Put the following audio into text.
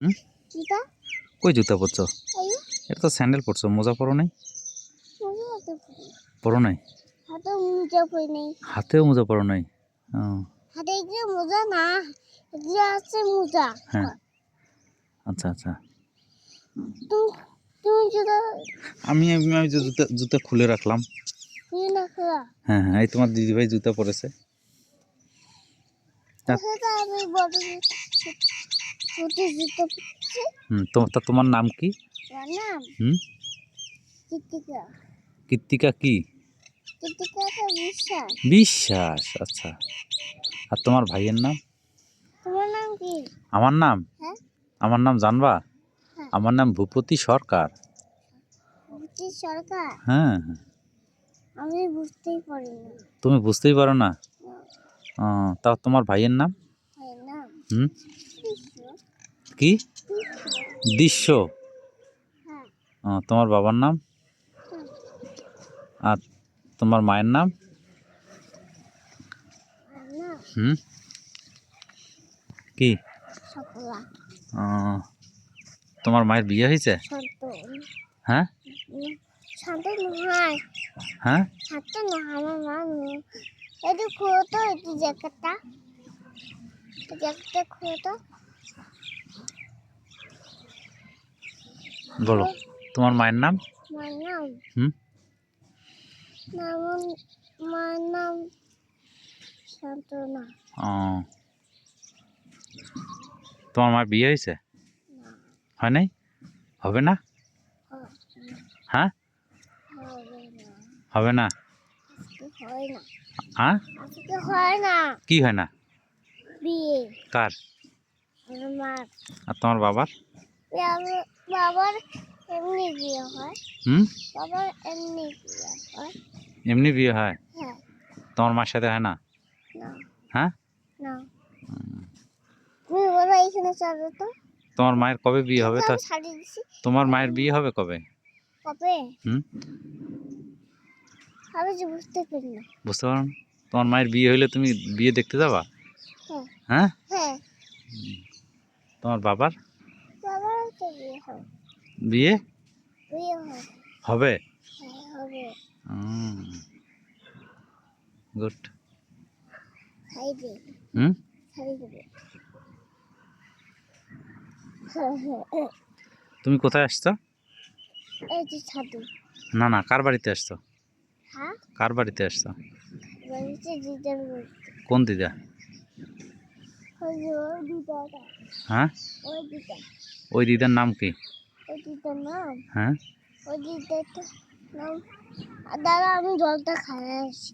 হুম? জুতা কই জুতা পরছো? এই এটা তো স্যান্ডেল পরছো, মোজা পরো নাই? মোজা হাতে পরি পরো নাই? হাতে মোজা পরি নেই হাতেও মোজা পরো নাই? ও, হাতে এগুলো মোজা না এগুলো আছে মোজা হ্যাঁ। আচ্ছা আচ্ছা। তুমি তুমি জুতা আমি আমি আমি যে জুতা জুতা খুলে রাখলাম। খুলে না খোলা হ্যাঁ হ্যাঁ, এই তোমার দিদিভাই জুতা পরেছে। তা সেটা আমি বড় ছোট জুতা পরছি তোমার নাম কি? আমার নাম হুম, কৃতিকা কৃত্তিকা কি? কৃতিকা তো বিশ্বাস বিশ্বাস। আচ্ছা, আর তোমার ভাইয়ের নাম? তোমার নাম কি আমার নাম? হ্যাঁ আমার নাম জানবা? হ্যাঁ আমার নাম ভূপতি সরকার। বুঝছি সরকার হ্যাঁ, আমি বুঝতেই পারি না তুমি বুঝতেই পারো না? না, তা তোমার ভাইয়ের নাম? ভাইয়ের নাম হুম, কৃষ্ণ কি? কৃষ্ণ দৃশ্য। হ্যাঁ তোমার বাবার নাম? হ্যাঁ আর তোমার মায়ের নাম? আর না হুম, কি? সকলা তোমার মায়ের বিয়ে হয়েছে? শান্ত হ্যাঁ শান্ত নয় হ্যাঁ। শান্ত নয় আমার মা একটু খুঁড়ো তো একটু জ্যাকেটটা খুঁড়ো তো বলো তোমার মায়ের নাম? মার নাম হুম, নাম মার নাম শান্তনা তোমার মায়ের বিয়ে হয়েছে? না হয় নাই? হবে না? হ্যাঁ, হবে না হবে না? আজকে হয় না হ্যাঁ, আজকে হয় না কি হয় না? বিয়ে কার? আমার মার আর তোমার বাবার? বাবার এমনি বিয়ে হয় হুম, বাবার এমনি বিয়ে হয় এমনি বিয়ে হয়? হ্যাঁ তোমার মার সাথে হয় না? না হ্যাঁ, না তুমি বলো এইখানে চলো তো তোমার মায়ের কবে বিয়ে হবে? তা আমি ছাড়িয়ে দিছি তোমার মায়ের বিয়ে হবে কবে? কবে হুম, আমি যে বুঝতে পারি না বুঝতে পারো না? তোমার মায়ের বিয়ে হইলে তুমি বিয়ে দেখতে যাবা? হ্যাঁ হ্যাঁ, হ্যাঁ তোমার বাবার বাবারও তো বিয়ে হবে বিয়ে বিয়ে হবে হবে? হ্যাঁ হবে গুড। খাই দে হুম, খাই দেবে তুমি কোথায় আসছো? এই যে ছাদু না না, কার বাড়িতে আসছো? হ্যাঁ কার বাড়িতে আসছো? বলছে দিদার বলছে কোন দিদা? ওই যে ওই দিদাটা হ্যাঁ, ওই দিদা ওই দিদার নাম কি? ওই দিদার নাম হ্যাঁ, ওই দিদার নাম দাদা আমি জলটা খাই আসি